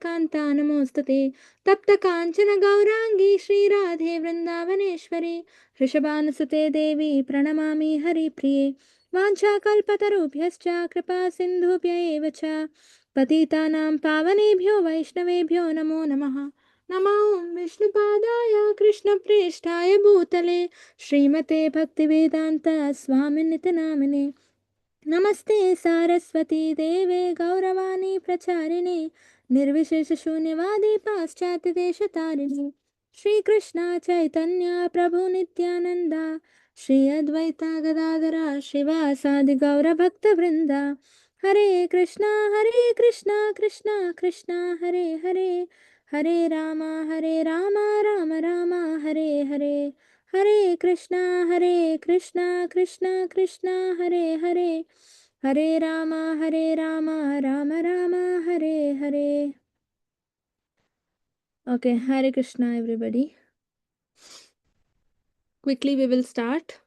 कान्ता नमोस्तुते तप्त काञ्चन गौरांगी श्रीराधे वृन्दावनेश्वरी वृषभानुसुते देवी प्रणमामि हरिप्रिये वाञ्छाकल्पतरुभ्यश्च कृपा सिन्धुभ्य एव च पतितानां पावनेभ्यो वैष्णवेभ्यो नमो नमः नमो विष्णुपादाय कृष्णप्रेष्ठाय भूतले श्रीमते भक्तिवेदान्त स्वामिनिति नामिने नमस्ते सारस्वती देवे गौरवाणी प्रचारिणे निर्विशेषशून्यवादी पाश्चात्यदेशतारिणे श्रीकृष्ण चैतन्य प्रभु नित्यानन्द श्री अद्वैता गदाधरा श्रीवासादि गौरभक्तवृन्दा हरे Krishna Krishna Krishna Hare Hare Hare Ram Ram Ram Hare Hare Hare Krishna Krishna Krishna Hare Hare Hare Ram Ram Ram Hare Hare. Okay, Hare Krishna everybody. Quickly we will start.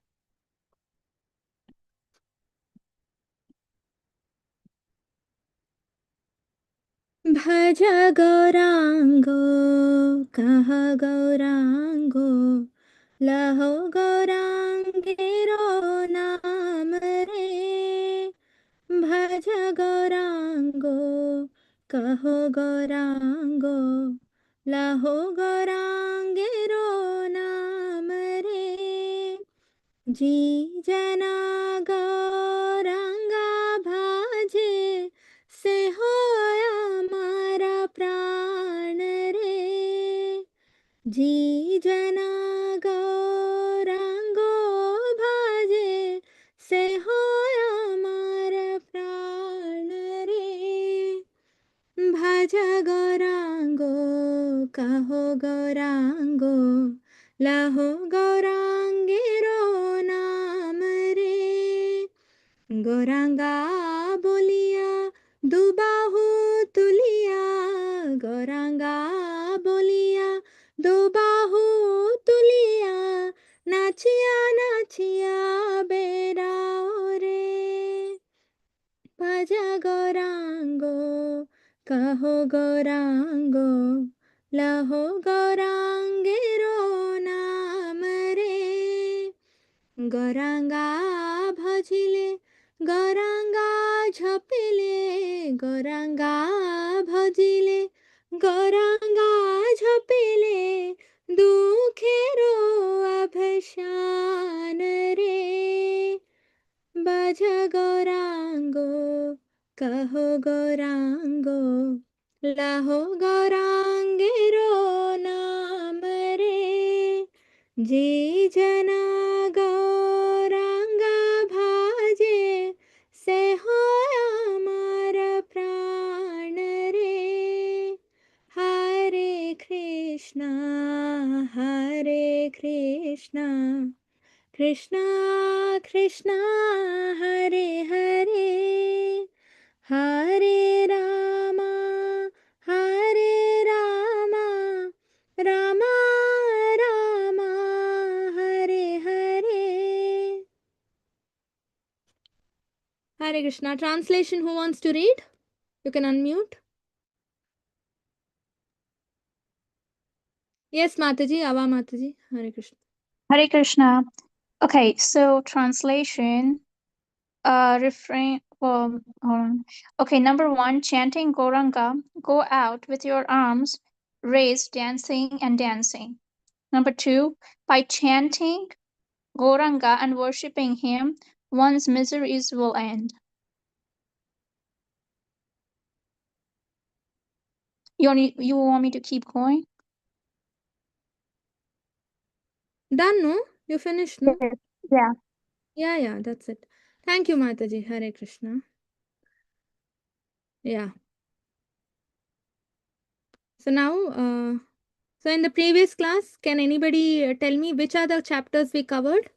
भज गौरांगो कह गौरांगो लहो गौरांगेरो नाम रे भज गौरांगो कहो गौरांगो लहो गौरांगेरो नाम रे जी जना गौरांगा भाजे से होया मारा प्राण रे जी जना गौरांगो भाजे से होया मारा प्राण रे भज गौरांगो कहो गौरांगो लहो गौरांगेरो नाम रे गौरांगा बोलिया दुबाहु तुलिया गौरांगा बोलिया दुबाहु तुलिया नाचिया नाचिया बेराओ रे भज गौरांगो कहो गौरांगो लहो गौरांगेरो नाम रे गौरांगा भजिले गौरांगा झपिले गौरांगा भजिले गौरांगा झपिले दुखेरो अभशान रे भज गौरांगो कहो गौरांगो लहो गौरांगेरो नाम रे जी जना गौरांगा भाजे से होया मारा प्राण रे हरे Krishna Krishna Krishna Hare Hare Hare Rama Rama Rama Hare Hare. Hare Krishna. Translation, who wants to read? You can unmute. Yes, Mataji, Ava Mataji. Hare Krishna. Hare Krishna. Okay, so translation, refrain, hold on. Okay, number 1, chanting Gauranga, go out with your arms raised, dancing and dancing. Number 2, by chanting Gauranga and worshipping him, one's miseries will end. You want me to keep going? Done, no? You finished, no? Yeah. Yeah, that's it. Thank you, Mataji. Hare Krishna. Yeah. So now, so in the previous class, can anybody tell me which are the chapters we covered?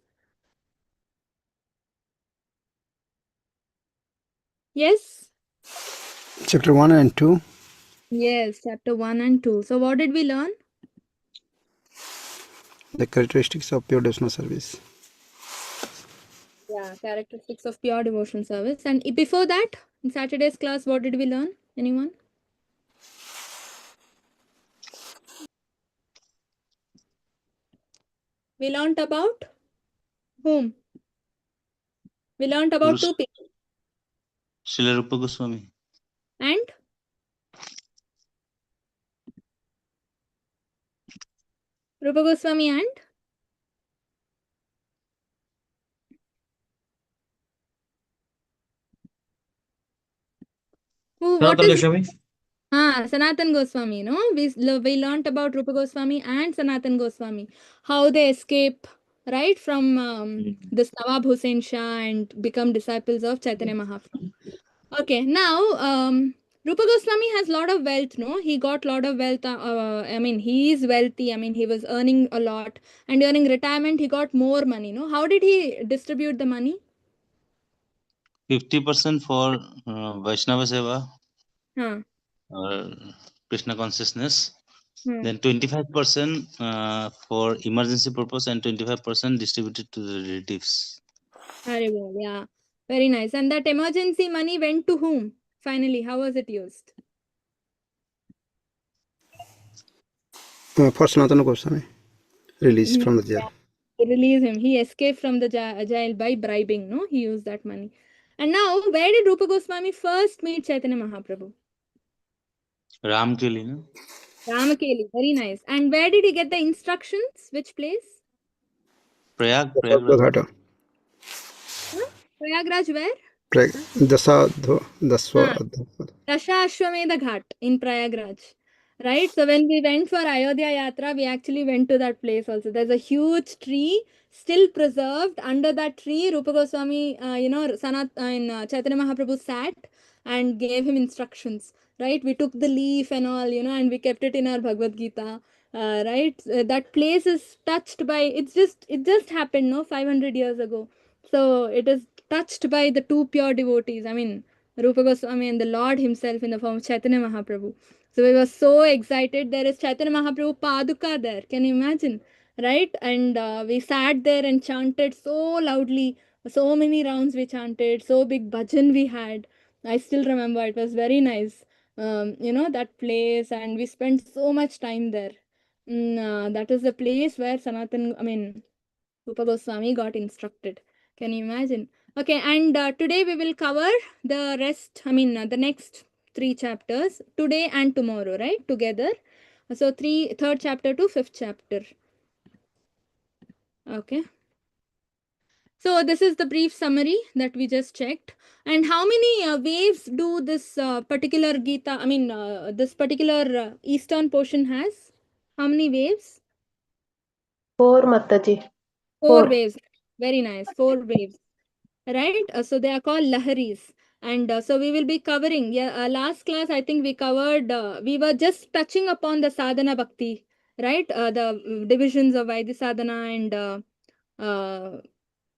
Yes? Chapter 1 and 2. Yes, chapter 1 and 2. So what did we learn? The characteristics of pure devotional service. Yeah, characteristics of pure devotional service. And before that, in Saturday's class, what did we learn? Anyone? We learnt about whom? We learnt about two people. Srila Rupa Goswami. And Rupa Goswami and who? What Sanatana is Goswami. Sanatan Goswami, no? We learnt about Rupa Goswami and Sanatan Goswami, how they escape, right, from this Nawab Hussain Shah and become disciples of Chaitanya Mahaprabhu. Okay, now Rupa Goswami has lot of wealth, no? He got lot of wealth. I mean, he is wealthy. I mean, he was earning a lot, and during retirement, he got more money, no? How did he distribute the money? 50% for Vaishnava Seva Huh. or Krishna consciousness. Hmm. Then 25% for emergency purpose and 25% distributed to the relatives. Very well, yeah. Very nice. And that emergency money went to whom? Finally, how was it used? For Sanatana Goswami, released from the jail. Yeah, they release him. He escaped from the jail by bribing, no? He used that money. And now, where did Rupa Goswami first meet Chaitanya Mahaprabhu? Ramkeli, no? Ramakeli, very nice. And where did he get the instructions? Which place? Prayag. Pragata. Huh? Prayagraj where? Daswa. Dasha Ashwamedha Ghat in Prayagraj. Right? So when we went for Ayodhya Yatra, we actually went to that place also. There's a huge tree still preserved. Under that tree, Rupa Goswami, Chaitanya Mahaprabhu sat and gave him instructions. Right? We took the leaf and all, and we kept it in our Bhagavad Gita. Right? That place is touched by, it just happened, no? 500 years ago. So it is touched by the two pure devotees. I mean, Rupa Goswami and the Lord himself in the form of Chaitanya Mahaprabhu. So we were so excited. There is Chaitanya Mahaprabhu Paduka there. Can you imagine? Right? And we sat there and chanted so loudly. So many rounds we chanted. So big bhajan we had. I still remember. It was very nice. That place. And we spent so much time there. That is the place where Rupa Goswami got instructed. Can you imagine? Okay, and today we will cover the rest, the next 3 chapters, today and tomorrow, right? Together. So, third chapter to 5th chapter. Okay. So, this is the brief summary that we just checked. And how many waves do this particular Gita, this particular eastern portion has? How many waves? 4 Mataji. 4 waves. Very nice. 4 waves. Right? So they are called laharis. And so we will be covering, last class I think we covered, we were just touching upon the sadhana bhakti, right? The divisions of Vaidhi sadhana and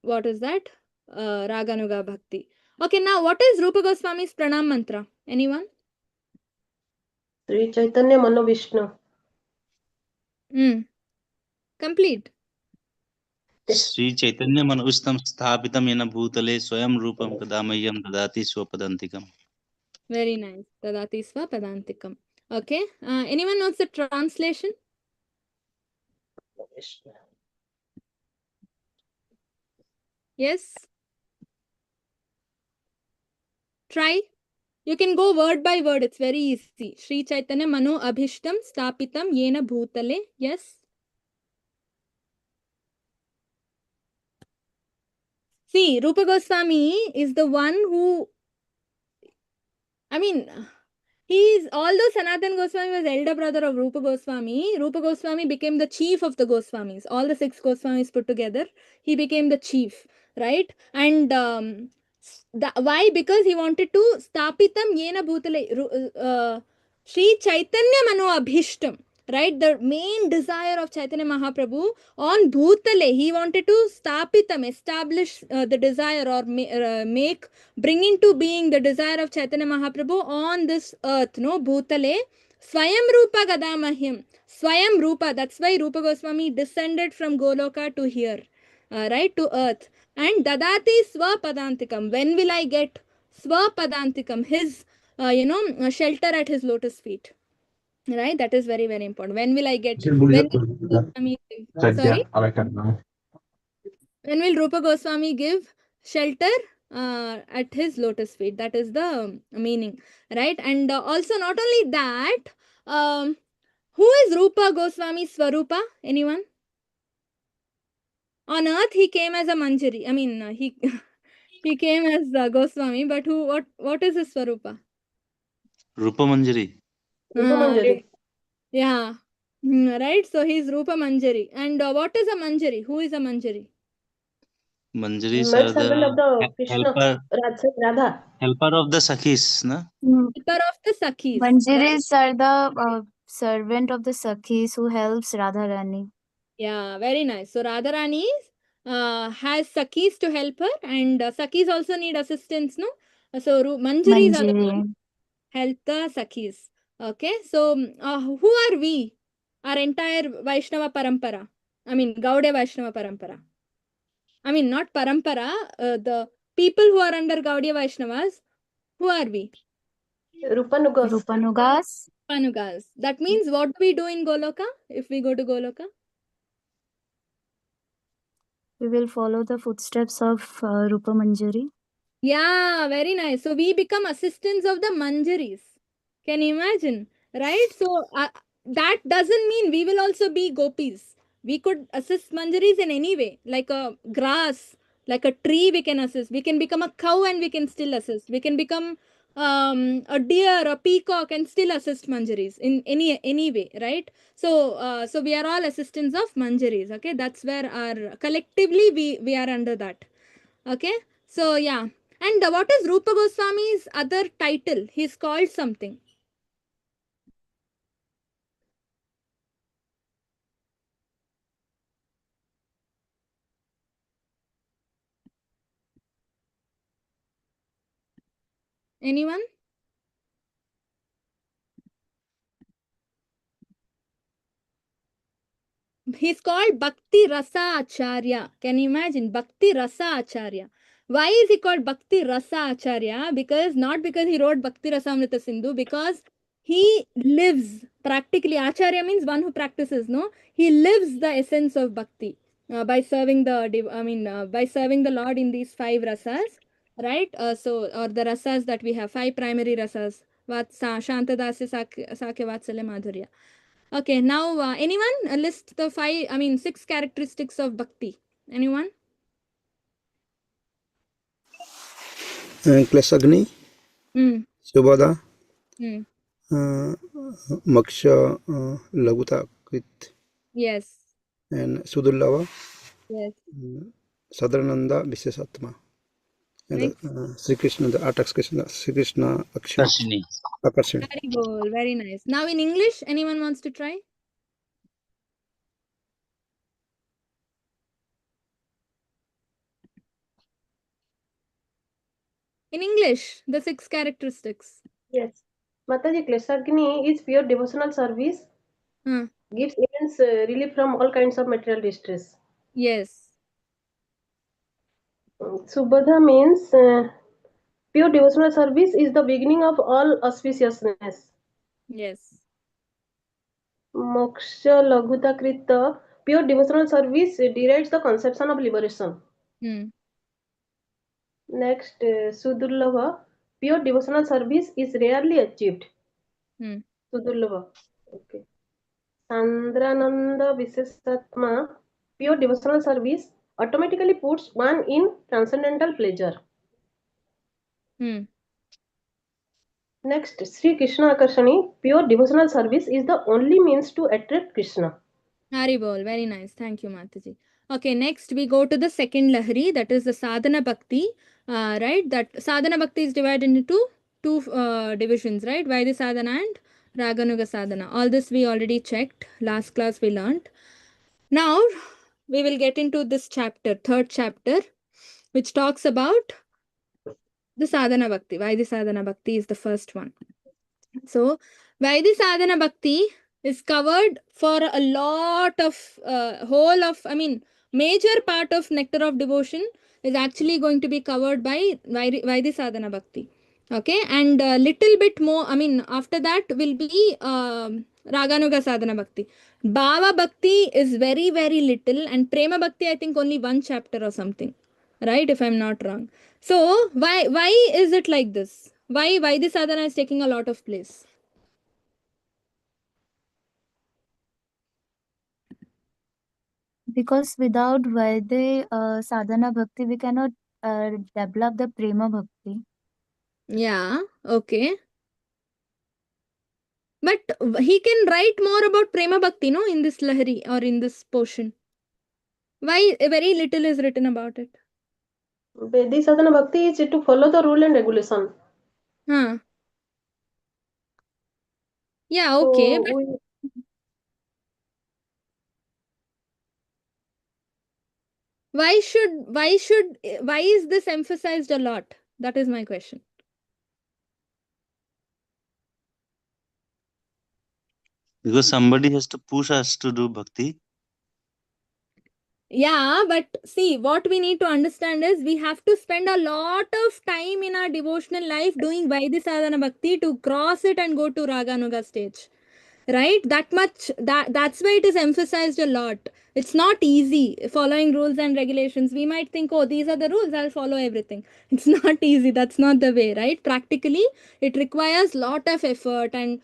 what is that? Raganuga bhakti. Okay, now what is Rupa Goswami's pranam mantra? Anyone? Sri Chaitanya Mano Vishnu. Complete. Sri Chaitanya Manavishtam Sthapitam Yena Bhutale Swayam Rupam Kadamayam Dadati Swapadantikam. Very nice. Tadati sva padantikam. Okay. Anyone knows the translation? Vishnu. Yes. Try. You can go word by word. It's very easy. Sri Chaitanya Mano Abhishtam Stapitam Yena Bhutale. Yes. See, Rupa Goswami is the one who, although Sanatan Goswami was elder brother of Rupa Goswami became the chief of the Goswamis. All the 6 Goswamis put together, he became the chief, right? And why? Because he wanted to stapitam yena bhutale, Sri Chaitanya Mano Abhishtam, right? The main desire of Chaitanya Mahaprabhu on bhutale, he wanted to stapitam, establish the desire or bring into being the desire of Chaitanya Mahaprabhu on this earth, no? Bhutale, Swayam Rupa Gadamahyam. Swayam Rupa, that's why Rupa Goswami descended from Goloka to here, right, to earth. And Dadati Swapadantikam. When will I get Swapadantikam, his, shelter at his lotus feet? right? That is very, very important. When will I get, when will Goswami give, sorry? When will Rupa Goswami give shelter at his lotus feet? That is the meaning, right? And also not only that, who is Rupa Goswami Swarupa? Anyone? On earth he came as a Manjari. I mean, he he came as Goswami, but what is his Swarupa? Rupa Manjari. Rupa Manjari. Yeah. Right? So he's Rupa Manjari. And what is a Manjari? Who is a Manjari? Manjaris Maid are servant of the Krishna, Radha. helper of the Sakhis, na? Helper of the Sakhis. Right? Manjaris are the servant of the Sakhis who helps Radha Rani. Yeah, very nice. So Radharani has Sakhis to help her, and Sakhis also need assistance, no? So Manjaris are the ones Manjari. help the Sakhis. Okay, so who are we? Our entire Vaishnava Parampara. I mean, Gaudiya Vaishnava Parampara. I mean, not Parampara, the people who are under Gaudiya Vaishnavas, who are we? Rupanugas. Rupanugas. Panugas. That means what do we do in Goloka if we go to Goloka? We will follow the footsteps of Rupa Manjari. Yeah, very nice. So we become assistants of the Manjaris. Can you imagine? Right? So that doesn't mean we will also be gopis. We could assist Manjaris in any way, like a grass, like a tree we can assist. We can become a cow and we can still assist. We can become a deer, a peacock and still assist Manjaris in any way, right? So so we are all assistants of Manjaris. Okay, that's where our collectively we are under that. Okay, so yeah. And what is Rupa Goswami's other title? He's called something. Anyone? He's called Bhakti Rasa Acharya. Can you imagine? Bhakti Rasa Acharya. Why is he called Bhakti Rasa Acharya? Because not because he wrote Bhakti Rasamrita Sindhu, because he lives practically. Acharya means one who practices, no? He lives the essence of bhakti by serving by serving the Lord in these 5 rasas, right? Or the rasas that we have, 5 primary rasas. Shantadasya, Sakya, Vatsalya, Madhurya. Okay, now anyone list the 6 characteristics of bhakti. Anyone? Klesagni, Hmm. Subhada, Hmm. Maksha, Laguta, Krit, Yes. and Sudullava, Yes. Sadhananda, Vishesatma. And Next. Sri Krishna, the Artax Krishna, Sri Krishna, Akshar, Darshini. Akarshani. Very cool. Very nice. Now in English, anyone wants to try? In English, the 6 characteristics. Yes. Mataji, Klesagni is pure devotional service, Hmm. gives immense relief from all kinds of material distress. Yes. Subhadha means pure devotional service is the beginning of all auspiciousness. Yes. Moksha Laghuta Krita, pure devotional service derides the conception of liberation. Hmm. Next, Sudurlava, pure devotional service is rarely achieved. Hmm. Sudurlava. Okay. Sandrananda Visesatma, pure devotional service automatically puts one in transcendental pleasure. Hmm. Next, Sri Krishna Akarshani, pure devotional service is the only means to attract Krishna. Haribol, very nice. Thank you, Mataji. Okay, next we go to the second Lahari, that is the Sadhana Bhakti. Right? That Sadhana Bhakti is divided into two divisions, right? Vaidhi Sadhana and Raganuga Sadhana. All this we already checked. Last class we learned. Now we will get into this chapter, third chapter, which talks about the Sadhana Bhakti. Vaidhi Sadhana Bhakti is the first one. So, Vaidhi Sadhana Bhakti is covered for a lot of major part of Nectar of Devotion is actually going to be covered by Vaidhi Sadhana Bhakti. Okay, and a little bit more, I mean, after that will be Raganuga Sadhana Bhakti. Bhava Bhakti is very, very little, and Prema Bhakti, I think only one chapter or something, right? If I'm not wrong. So, why is it like this? Why this sadhana is taking a lot of place? Because without Vaidya sadhana bhakti, we cannot develop the prema bhakti. Yeah, okay. But he can write more about Prema Bhakti, no, in this Lahari or in this portion. Why very little is written about it? Vedic sadhana bhakti is to follow the rule and regulation. Huh. Yeah, So okay. But why is this emphasized a lot? That is my question. Because somebody has to push us to do bhakti. Yeah, but see, what we need to understand is we have to spend a lot of time in our devotional life doing Vaidhi Sadhana Bhakti to cross it and go to Raganuga stage. Right? That much, that's why it is emphasized a lot. It's not easy following rules and regulations. We might think, oh, these are the rules, I'll follow everything. It's not easy. That's not the way, right? Practically, it requires lot of effort, and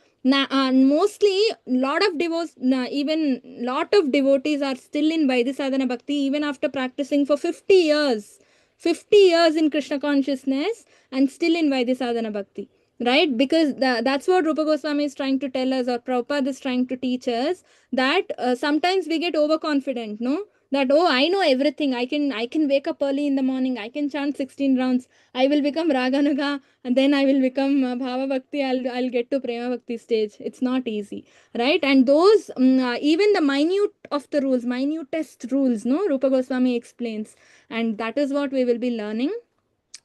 mostly even lot of devotees are still in Vaidhi Sadhana Bhakti even after practicing for 50 years. 50 years in Krishna consciousness and still in Vaidhi Sadhana Bhakti, right? Because that's what Rupa Goswami is trying to tell us, or Prabhupada is trying to teach us, that sometimes we get overconfident, no? That, oh, I know everything. I can wake up early in the morning. I can chant 16 rounds. I will become Raganuga, and then I will become Bhava Bhakti. I'll get to Prema Bhakti stage. It's not easy, right? And those even the minutest rules, no? Rupa Goswami explains, and that is what we will be learning.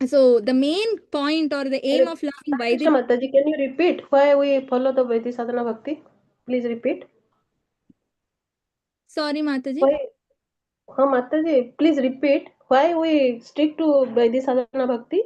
So the main point or the aim of learning Hare Vaidhi. Krishna Mataji, can you repeat why we follow the Vedic sadhana bhakti? Please repeat. Sorry, Mataji. Why? Mataji, please repeat why we stick to Vedic sadhana bhakti.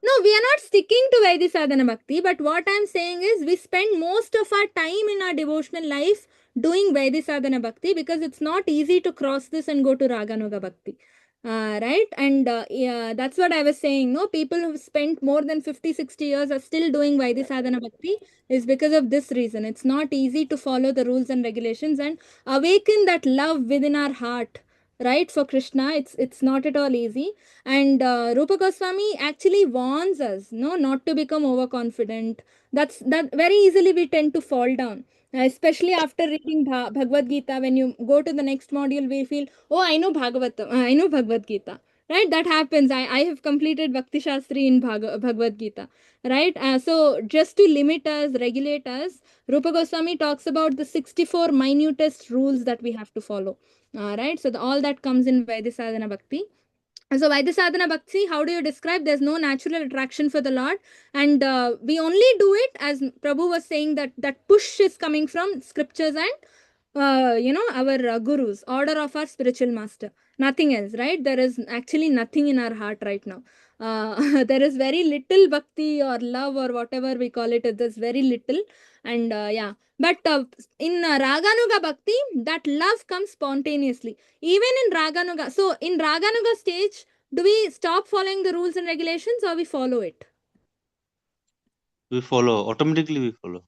No, we are not sticking to Vaidhi Sadhana Bhakti, but what I'm saying is we spend most of our time in our devotional life doing Vaidhi Sadhana Bhakti because it's not easy to cross this and go to Raganuga Bhakti. Right? And yeah, that's what I was saying. No, people who've spent more than 50, 60 years are still doing Vaidhi Sadhana Bhakti is because of this reason. It's not easy to follow the rules and regulations and awaken that love within our heart, right, for Krishna. It's not at all easy. And Rupa Goswami actually warns us, no, not to become overconfident. That very easily we tend to fall down, especially after reading Bhagavad Gita. When you go to the next module, we feel, oh, I know Bhagavatam, I know Bhagavad Gita, right? That happens. I have completed Bhakti Shastri in Bhagavad Gita, right? So just to limit us, regulate us, Rupa Goswami talks about the 64 minutest rules that we have to follow. Right? So all that comes in Vaidhi Sadhana Bhakti. So Vaidhi Sadhana Bhakti, how do you describe? There's no natural attraction for the Lord, and we only do it, as Prabhu was saying, that push is coming from scriptures and our gurus, order of our spiritual master. Nothing else, right? There is actually nothing in our heart right now. There is very little bhakti or love or whatever we call it. There's very little, and yeah. But in Raganuga Bhakti, that love comes spontaneously. Even in Raganuga, so in Raganuga stage, do we stop following the rules and regulations or we follow it? We follow, automatically we follow.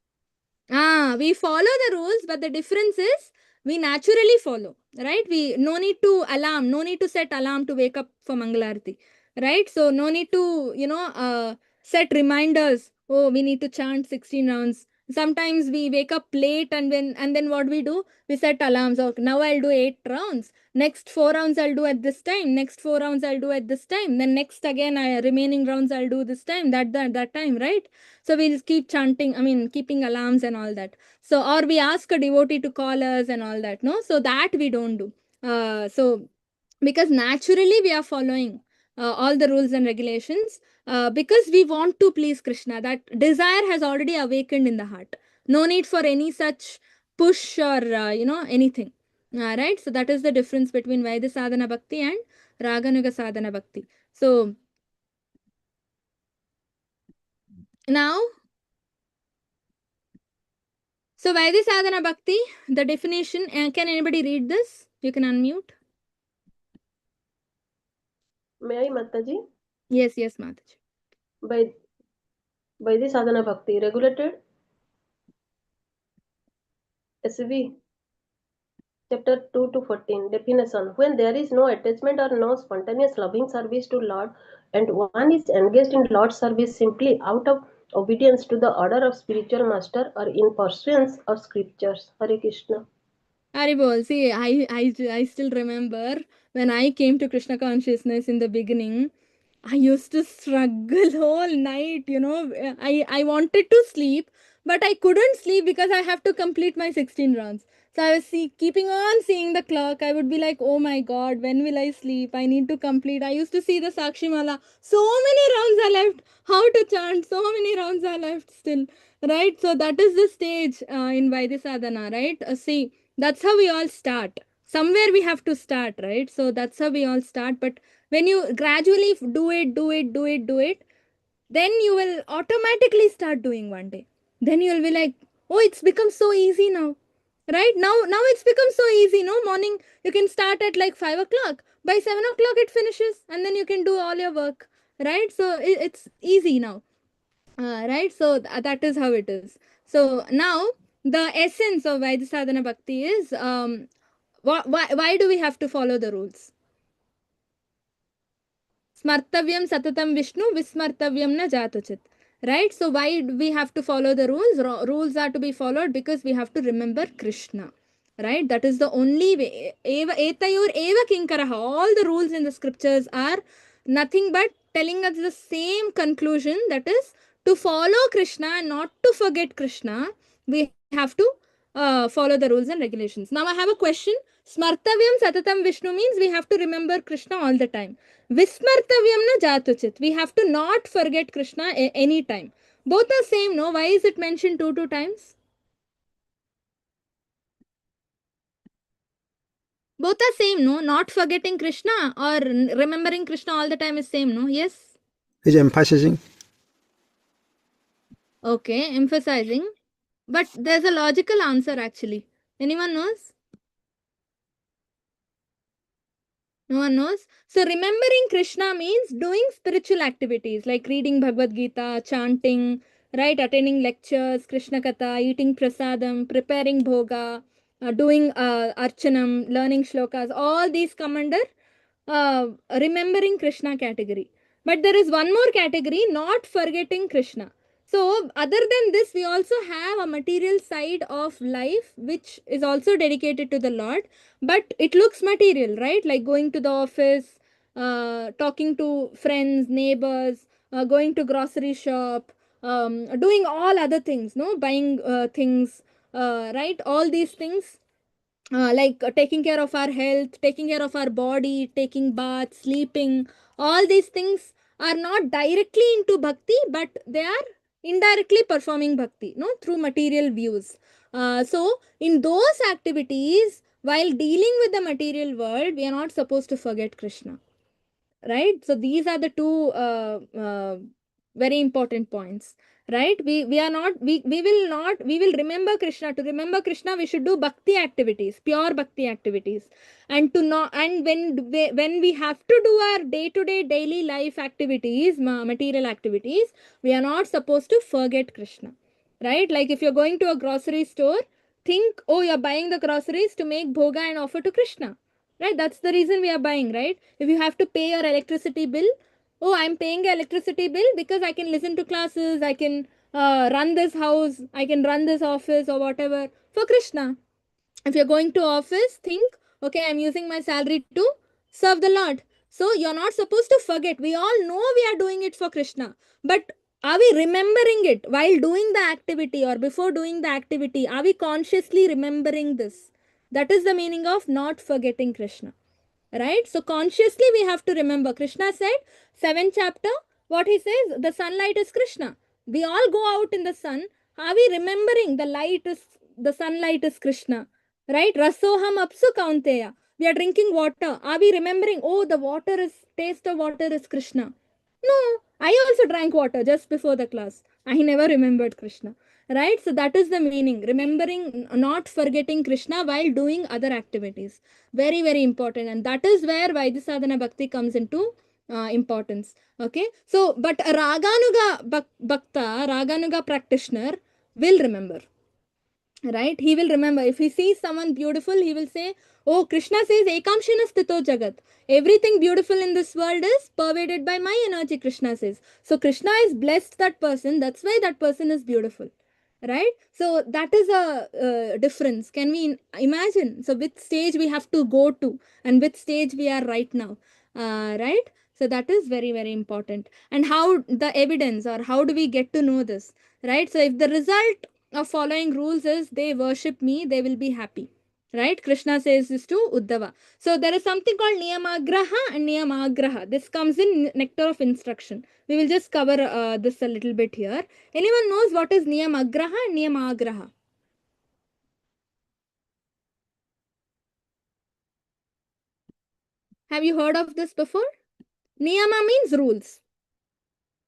We follow the rules, but the difference is we naturally follow, right? We no need to alarm, no need to set alarm to wake up for Mangalarti, right? So no need to, set reminders. Oh, we need to chant 16 rounds. Sometimes we wake up late and then what we do? We set alarms. Okay, now I'll do 8 rounds. Next 4 rounds I'll do at this time. Next 4 rounds I'll do at this time. Then next again, remaining rounds I'll do this time. That time, right? So we'll keep chanting, I mean, keeping alarms and all that. So, or we ask a devotee to call us and all that, no? So that we don't do. So, because naturally we are following all the rules and regulations because we want to please Krishna. That desire has already awakened in the heart. No need for any such push or, anything. Right? So that is the difference between Vaidhi Sadhana Bhakti and Raganuga Sadhana Bhakti. So, Now, so Vaidhi Sadhana Bhakti, the definition, can anybody read this? You can unmute. May I, Mataji? Yes, Mataji. By the sadhana bhakti, regulated SV chapter 2 to 14 definition. When there is no attachment or no spontaneous loving service to Lord, and one is engaged in Lord's service simply out of obedience to the order of spiritual master or in pursuance of scriptures. Hare Krishna. Haribol, see, I still remember when I came to Krishna consciousness in the beginning, I used to struggle whole night, I wanted to sleep, but I couldn't sleep because I have to complete my 16 rounds. So I was keeping on seeing the clock. I would be like, oh my God, when will I sleep? I need to complete. I used to see the Sakshi Mala. So many rounds are left. How to chant? So many rounds are left still. Right? So that is the stage in Vaidhi Sadhana, right? See, that's how we all start. Somewhere we have to start, right? So that's how we all start. But when you gradually do it, then you will automatically start doing one day. Then you will be like, oh, it's become so easy now. Right? Now it's become so easy. No, morning you can start at like 5 o'clock. By 7 o'clock it finishes, and then you can do all your work. Right? So it's easy now. Right? So that is how it is. So now the essence of Vaidhi Sadhana Bhakti is why do we have to follow the rules? Smartavyam satatam Vishnu, vismartavyam na jatuchit. Right? So why we have to follow the rules? Rules are to be followed because we have to remember Krishna. Right? That is the only way. Eva etayor eva kinkaraha. All the rules in the scriptures are nothing but telling us the same conclusion, that is to follow Krishna and not to forget Krishna. We have to follow the rules and regulations. Now I have a question. Smartavyam satatam Vishnu means we have to remember Krishna all the time. Vismartavyam na jatuchit. We have to not forget Krishna any time. Both are same, no? Why is it mentioned two times? Both are same, no? Not forgetting Krishna or remembering Krishna all the time is same, no? Yes? Is emphasizing. Okay, emphasizing. But there's a logical answer actually. Anyone knows? No one knows? So remembering Krishna means doing spiritual activities like reading Bhagavad Gita, chanting, right? Attending lectures, Krishna Katha, eating prasadam, preparing bhoga, doing archanam, learning shlokas. All these come under remembering Krishna category. But there is one more category, not forgetting Krishna. So other than this, we also have a material side of life which is also dedicated to the Lord, but it looks material, right? Like going to the office, talking to friends, neighbors, going to grocery shop, doing all other things, no, buying things, right? All these things, like taking care of our health, taking care of our body, taking baths, sleeping, all these things are not directly into bhakti, but they are indirectly performing bhakti, no, through material views. So in those activities, while dealing with the material world, we are not supposed to forget Krishna. Right? So these are the two very important points. Right? We will remember Krishna. To remember Krishna, we should do bhakti activities, pure bhakti activities. And to know, and when we have to do our day-to-day daily life activities, material activities, we are not supposed to forget Krishna. Right? Like if you're going to a grocery store, think, oh, you're buying the groceries to make bhoga and offer to Krishna. Right? That's the reason we are buying, right? If you have to pay your electricity bill, oh, I'm paying the electricity bill because I can listen to classes, I can run this house, I can run this office or whatever for Krishna. If you're going to office, think, okay, I'm using my salary to serve the Lord. So you're not supposed to forget. We all know we are doing it for Krishna, but are we remembering it while doing the activity or before doing the activity? Are we consciously remembering this? That is the meaning of not forgetting Krishna. Right? So consciously we have to remember. Krishna said, 7th chapter, what he says, the sunlight is Krishna. We all go out in the sun. Are we remembering the sunlight is Krishna? Right? Rasoham apsu kaunteya. We are drinking water. Are we remembering, oh, taste of water is Krishna? No, I also drank water just before the class. I never remembered Krishna. Right? So that is the meaning. Remembering, not forgetting Krishna while doing other activities. Very, very important. And that is where Vaidhi Bhakti comes into importance. Okay? So, but a Raganuga Bhakta, Raganuga practitioner will remember. Right? He will remember. If he sees someone beautiful, he will say, oh, Krishna says, Ekamshina Sthito Jagat. Everything beautiful in this world is pervaded by my energy, Krishna says. So Krishna is blessed that person. That's why that person is beautiful. Right? So that is a difference. Can we imagine? So which stage we have to go to and which stage we are right now. Right? So that is very, very important. And how the evidence, or how do we get to know this? Right? So if the result of following rules is they worship me, they will be happy. Right? Krishna says this to Uddhava. So there is something called Niyamagraha and Niyamagraha. This comes in Nectar of Instruction. We will just cover this a little bit here. Anyone knows what is Niyamagraha and Niyamagraha? Have you heard of this before? Niyama means rules.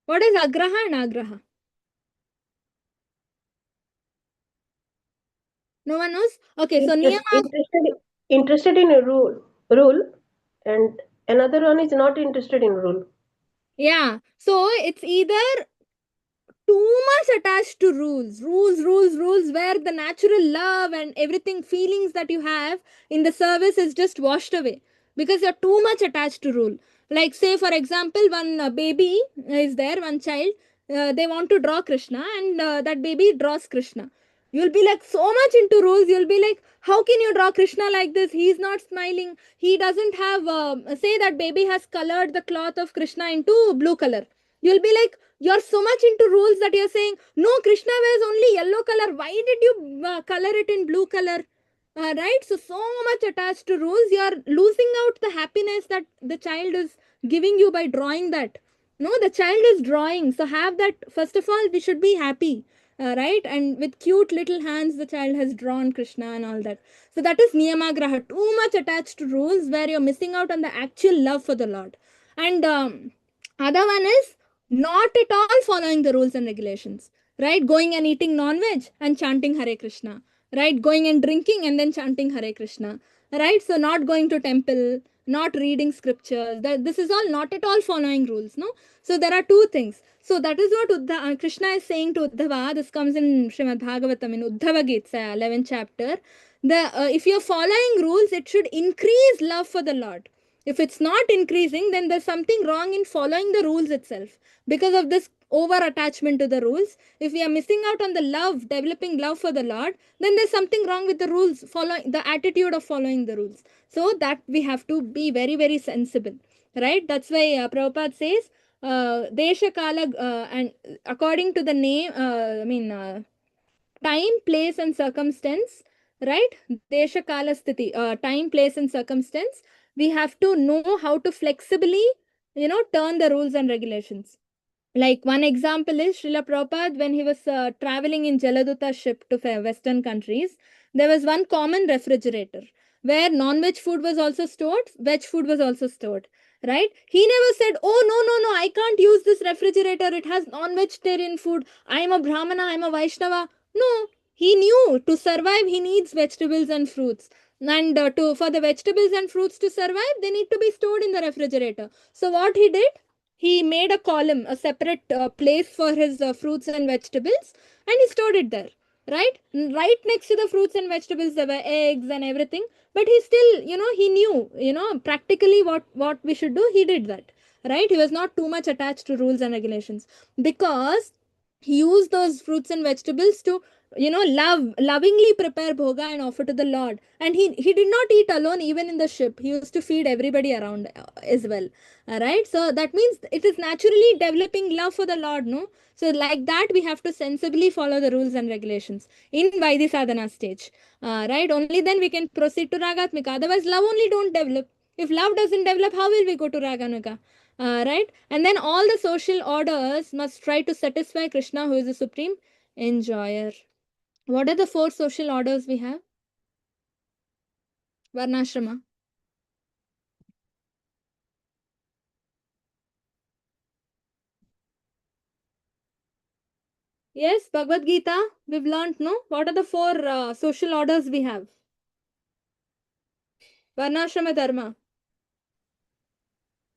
What is Agraha and Agraha? No one knows? Okay, so Niyama... Interested in a rule, and another one is not interested in rule. Yeah, so it's either too much attached to rules, where the natural love and everything, feelings that you have in the service is just washed away because you're too much attached to rule. Like, say, for example, one baby is there, one child, they want to draw Krishna, and that baby draws Krishna. You'll be like so much into rules. You'll be like, how can you draw Krishna like this? He's not smiling. He doesn't have, say that baby has colored the cloth of Krishna into blue color. You'll be like, you're so much into rules that you're saying, no, Krishna wears only yellow color. Why did you color it in blue color? Right? So much attached to rules. You're losing out the happiness that the child is giving you by drawing that. No, the child is drawing. So have that. First of all, we should be happy. Right? And with cute little hands, the child has drawn Krishna and all that. So that is Niyamagraha. Too much attached to rules where you're missing out on the actual love for the Lord. And other one is not at all following the rules and regulations, right? Going and eating non-veg and chanting Hare Krishna, right? Going and drinking and then chanting Hare Krishna, right? So not going to temple, not reading scriptures. This is all not at all following rules, no? So there are two things. So that is what Krishna is saying to Uddhava. This comes in Srimad Bhagavatam in Uddhava Gita, 11th chapter. If you're following rules, it should increase love for the Lord. If it's not increasing, then there's something wrong in following the rules itself. Because of this over attachment to the rules, if we are missing out on the love, developing love for the Lord, then there's something wrong with the rules, following the attitude of following the rules. So that we have to be very, very sensible, right? That's why Prabhupada says, Desha Kala, and according to the name, time, place, and circumstance, right? Desha Kala Sthiti, time, place, and circumstance. We have to know how to flexibly, turn the rules and regulations. Like one example is Srila Prabhupada, when he was traveling in Jaladuta ship to Western countries, there was one common refrigerator where non-veg food was also stored, veg food was also stored, right? He never said, oh, no, I can't use this refrigerator. It has non-vegetarian food. I'm a Brahmana, I'm a Vaishnava. No, he knew to survive, he needs vegetables and fruits. And for the vegetables and fruits to survive, they need to be stored in the refrigerator. So what he did? He made a column, a separate place for his fruits and vegetables, and he stored it there, right? Right next to the fruits and vegetables, there were eggs and everything. But he still, he knew, practically what we should do. He did that, right? He was not too much attached to rules and regulations because he used those fruits and vegetables to lovingly prepare bhoga and offer to the Lord. And he did not eat alone. Even in the ship, he used to feed everybody around as well. All right, so that means it is naturally developing love for the Lord, no? So like that, we have to sensibly follow the rules and regulations in Vaidhi sadhana stage. Right, only then we can proceed to ragatmika. Otherwise, love only don't develop. If love doesn't develop, how will we go to raganuga? Right, and then all the social orders must try to satisfy Krishna, who is the supreme enjoyer. What are the 4 social orders we have? Varnashrama. Yes, Bhagavad Gita, we've learned, no? What are the four social orders we have? Varnashrama Dharma.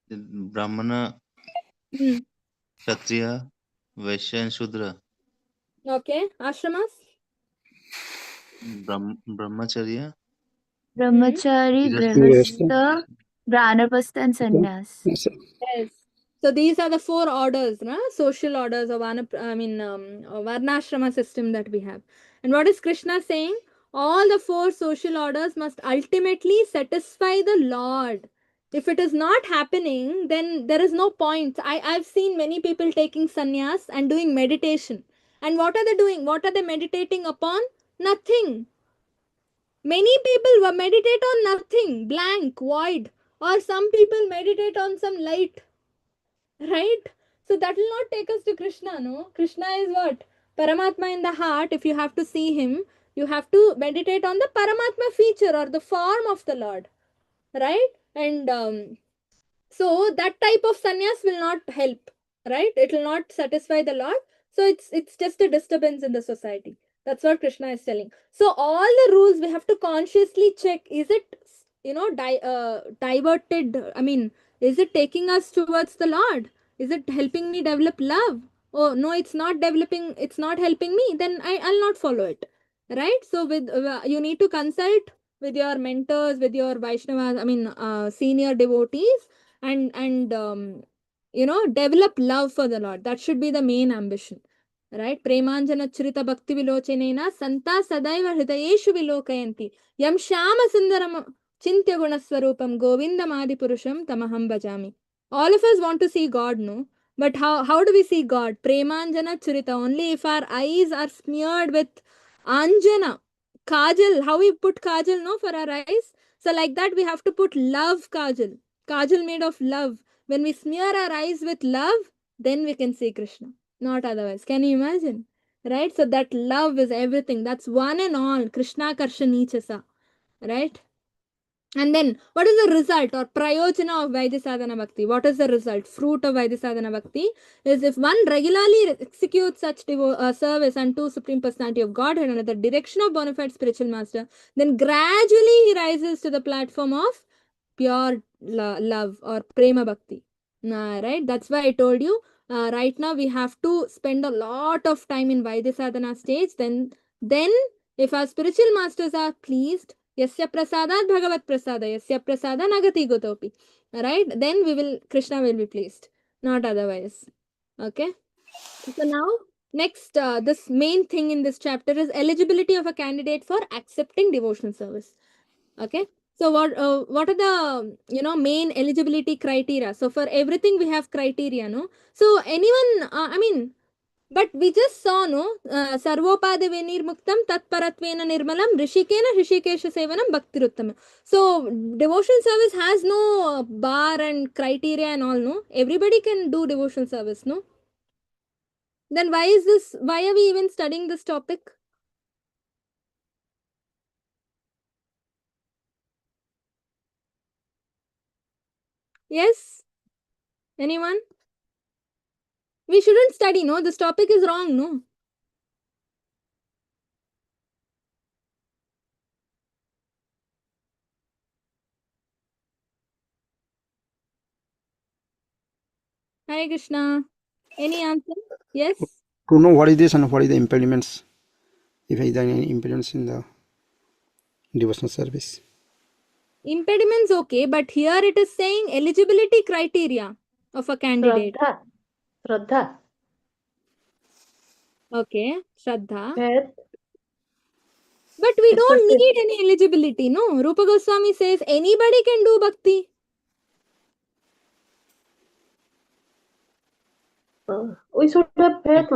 Brahmana, Hmm. Kshatriya, Vaishya and Shudra. Okay. Ashramas? Brahmacharya, Brahmachari, Grihastha. Grihastha, Vanaprastha and Sannyas. Yes, sir. Yes. So these are the four orders, na? Social orders of Varnashrama system that we have. And what is Krishna saying? All the four social orders must ultimately satisfy the Lord. If it is not happening, then there is no point. I've seen many people taking sannyas and doing meditation. And what are they doing? What are they meditating upon? Nothing. Many people will meditate on nothing, blank, void. Or some people meditate on some light, right? So that will not take us to Krishna, no? Krishna is what? Paramatma in the heart. If you have to see him, you have to meditate on the Paramatma feature or the form of the Lord, right? And so that type of sannyas will not help, right? It will not satisfy the Lord. So it's just a disturbance in the society. That's what Krishna is telling. So all the rules we have to consciously check. Is it, diverted? I mean, is it taking us towards the Lord? Is it helping me develop love? Oh no, it's not developing. It's not helping me. Then I'll not follow it, right? So with you need to consult with your mentors, with your Vaishnavas. I mean, senior devotees, and develop love for the Lord. That should be the main ambition, right? Premanjana chrita bhakti vilochenena santa sadaiva hridayeshu vilokayanti yam shama sundaram chintya gunaswarupam govindam adi purusham tamaham bhajami. All of us want to see God, no? But how do we see God? Premanjana chrita, only if our eyes are smeared with anjana, kajal. How we put kajal, no, for our eyes? So like that we have to put love kajal. Kajal made of love. When we smear our eyes with love, then we can see Krishna. Not otherwise. Can you imagine? Right? So that love is everything. That's one and all. Krishna Karshanichasa. Right? And then, what is the result or prayojana of Vaidya Sadhana Bhakti? What is the result? Fruit of Vaidya Sadhana Bhakti is if one regularly executes such service unto Supreme Personality of Godhead under the direction of bona fide spiritual master, then gradually he rises to the platform of pure love or prema bhakti. Right? That's why I told you, right now we have to spend a lot of time in Vaidya Sadhana stage. Then if our spiritual masters are pleased, yasya prasadat bhagavat prasada, yasya prasada nagati gotopi. Right? Then Krishna will be pleased. Not otherwise. Okay? So now, next, this main thing in this chapter is eligibility of a candidate for accepting devotional service. Okay? So what are the main eligibility criteria? So for everything we have criteria, no? So anyone, but we just saw, no, sarvopade venirmuktam tatparatvena nirmalam rishikena rishikesha sevanam bhaktiruttam. So devotional service has no bar and criteria and all, no? Everybody can do devotional service, no? Then why are we even studying this topic? Yes? Anyone? We shouldn't study, no? This topic is wrong, no? Hare Krishna. Any answer? Yes? To know what is this and what is the impediments, if there are any impediments in the devotional service. Impediments, okay, but here it is saying eligibility criteria of a candidate. Shraddha. Okay, Shraddha. Faith. But we don't Expertise. need any eligibility, no? Rupa Goswami says anybody can do bhakti. We should have faith.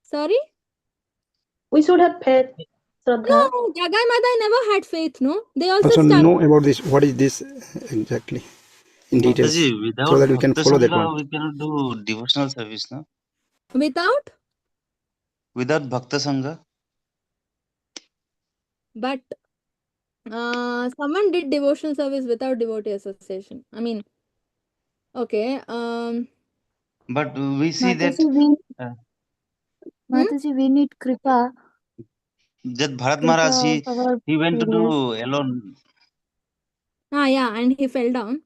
Sorry? We should have faith. Shraddha. No, Jagai Madai never had faith, no? They also Also started. know about this, what is this exactly in details, Mataji, without so that we can Bhakta follow that Sangha, one. we cannot do devotional service, no? Without? Without Bhakta Sangha? But someone did devotional service without devotee association. I mean, okay. But we see that Mataji, we uh, Mataji, we need Kripa. That Bharat Kripa Maharaj, of our he went to parents. do alone Yeah, and he fell down.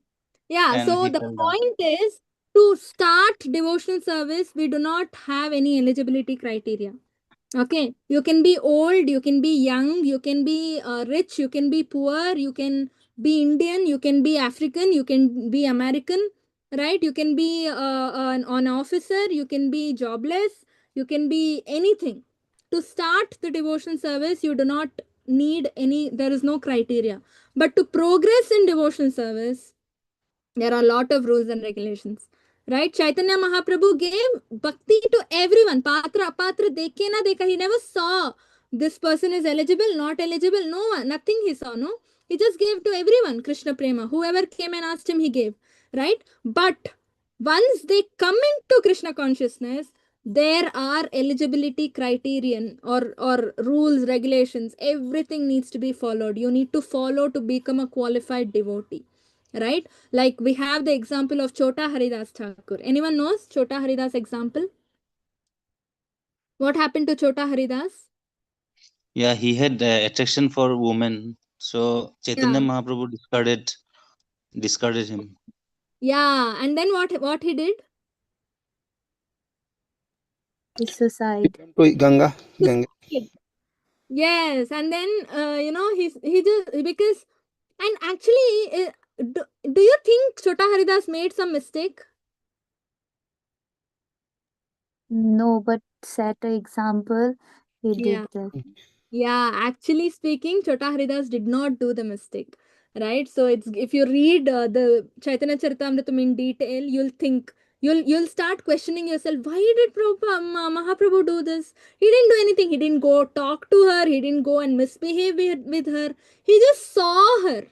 Yeah, and so he the fell down. point is, to start devotional service, we do not have any eligibility criteria. Okay, you can be old, you can be young, you can be rich, you can be poor, you can be Indian, you can be African, you can be American, right? You can be an officer, you can be jobless, you can be anything. To start the devotion service, you do not need any, there is no criteria. But to progress in devotion service, there are a lot of rules and regulations. Right? Chaitanya Mahaprabhu gave bhakti to everyone. Patra, apatra, dekhe na dekha. He never saw this person is eligible, not eligible. No one, nothing he saw, no. He just gave to everyone Krishna Prema. Whoever came and asked him, he gave. Right? But once they come into Krishna consciousness, there are eligibility criterion or rules, regulations. Everything needs to be followed. You need to follow to become a qualified devotee. Right? Like we have the example of Chota Haridas Thakur. Anyone knows Chota Haridas example? What happened to Chota Haridas? Yeah, he had attraction for women. So Chaitanya Yeah. Mahaprabhu discarded him. Yeah. And then what he did? His suicide. To Ganga. Yes. And then he just because and actually do you think Chota Haridas made some mistake? No, but set an example. He Yeah. did that. Yeah, actually speaking, Chota Haridas did not do the mistake, right? So it's if you read the Chaitanya Charitamrita in detail, you'll start questioning yourself. Why did Mahaprabhu do this? He didn't do anything. He didn't go talk to her. He didn't go and misbehave with her. He just saw her.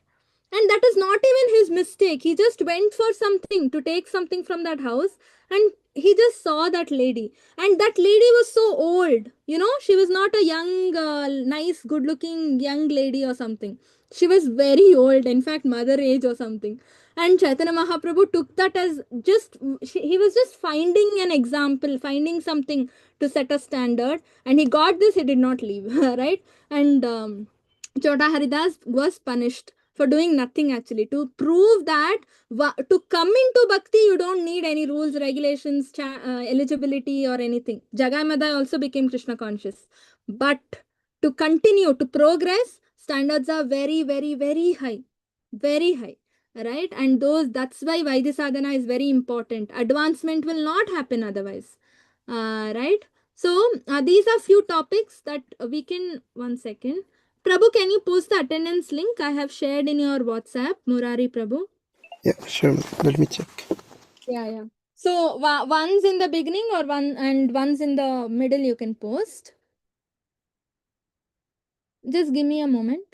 And that is not even his mistake. He just went for something to take something from that house and he just saw that lady. And that lady was so old. She was not a young, nice, good looking young lady or something. She was very old, in fact, mother age or something. And Chaitanya Mahaprabhu took that as he was just finding an example, finding something to set a standard. And he got this, he did not leave, right? And Chota Haridas was punished for doing nothing actually to prove that to come into bhakti you don't need any rules, regulations, eligibility or anything. Jagai Madai also became Krishna conscious, but to continue to progress, standards are very very very high, very high, right? And that's why Vaidhi sadhana is very important. Advancement will not happen otherwise, right? So these are few topics that we can. One second, Prabhu, can you post the attendance link I have shared in your WhatsApp, Murari Prabhu? Yeah, sure. Let me check. Yeah. So one's in the beginning or one's in the middle you can post. Just give me a moment.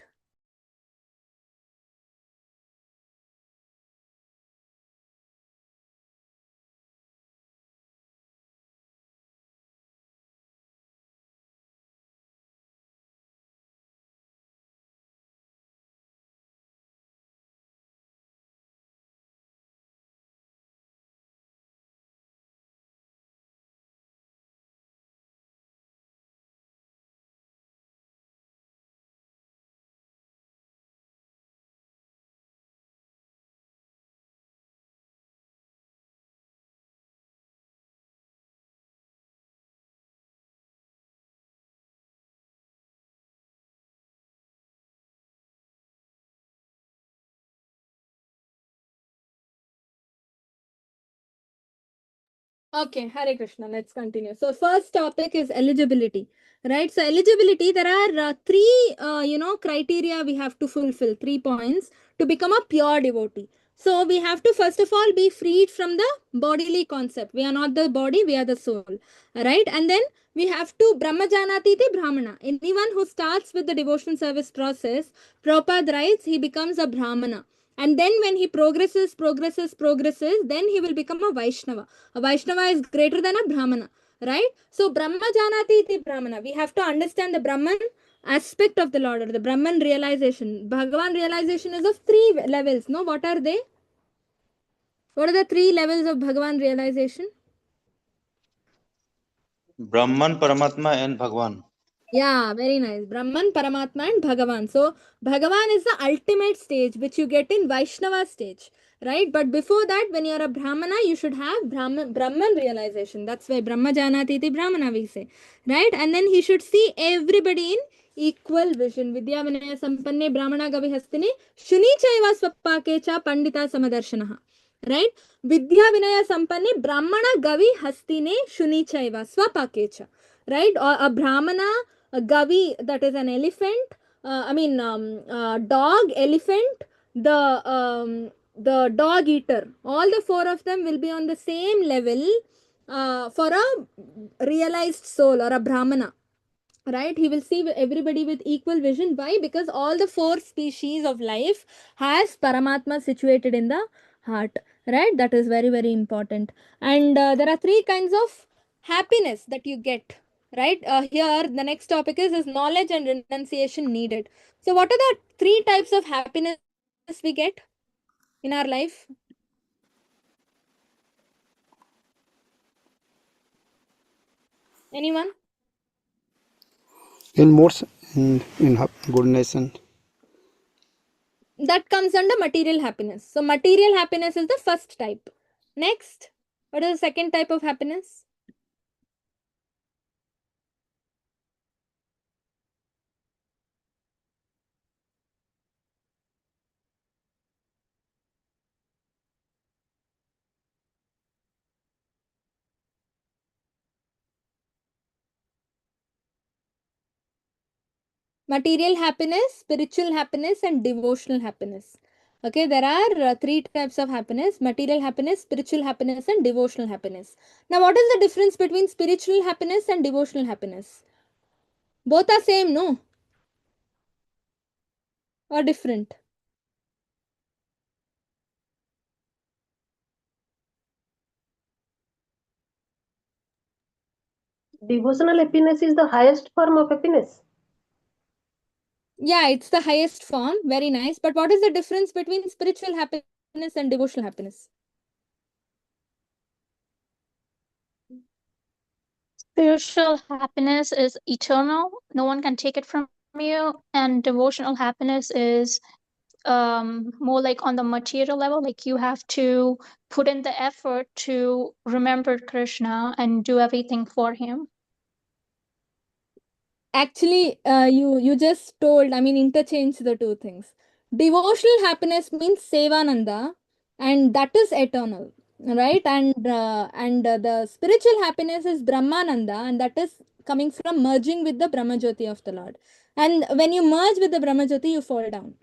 Okay, Hare Krishna. Let's continue. So first topic is eligibility, right? So eligibility, there are three, criteria we have to fulfill, 3 points to become a pure devotee. So we have to first of all be freed from the bodily concept. We are not the body, we are the soul, right? And then we have to Brahmajanati te Brahmana. Anyone who starts with the devotion service process, Prabhupada writes, he becomes a Brahmana. And then when he progresses, then he will become a Vaishnava. A Vaishnava is greater than a Brahmana, right? So Brahma Janati iti Brahmana. We have to understand the Brahman aspect of the Lord, or the Brahman realization. Bhagavan realization is of 3 levels. No, what are they? What are the 3 levels of Bhagavan realization? Brahman, Paramatma and Bhagwan. Yeah, very nice. Brahman, Paramatma, and Bhagavan. So, Bhagavan is the ultimate stage which you get in Vaishnava stage, right? But before that, when you're a Brahmana, you should have Brahman realization. That's why Brahma Janati iti Brahmana we say, right? And then he should see everybody in equal vision. Vidya Vinaya Sampanne Brahmana Gavi Hastini Shuni Chaiva Swapake Cha Pandita Samadarshanaha. Right? Vidya Vinaya Sampanne Brahmana Gavi Hastine Shuni Chaiva Swapake Cha. Right? Or a Brahmana, a Gavi, that is an elephant, dog, elephant, the dog eater. All the four of them will be on the same level for a realized soul or a Brahmana. Right, he will see everybody with equal vision. Why? Because all the four species of life has Paramatma situated in the heart. Right, that is very, very important. And there are three kinds of happiness that you get. Right, here the next topic is knowledge and renunciation needed. So what are the three types of happiness we get in our life? Anyone? In moods, in goodness and That comes under material happiness. So material happiness is the first type. Next, what is the second type of happiness? Material happiness, spiritual happiness, and devotional happiness. Okay, there are three types of happiness: material happiness, spiritual happiness, and devotional happiness. Now, what is the difference between spiritual happiness and devotional happiness? Both are same, no? Or different? Devotional happiness is the highest form of happiness. Yeah, it's the highest form. Very nice. But what is the difference between spiritual happiness and devotional happiness? Spiritual happiness is eternal. No one can take it from you. And devotional happiness is more like on the material level. Like you have to put in the effort to remember Krishna and do everything for him. Actually, you just told, I mean, interchange the two things. Devotional happiness means Sevananda, and that is eternal, right? And the spiritual happiness is Brahmananda, and that is coming from merging with the Brahmajyoti of the Lord. And when you merge with the Brahmajyoti, you fall down.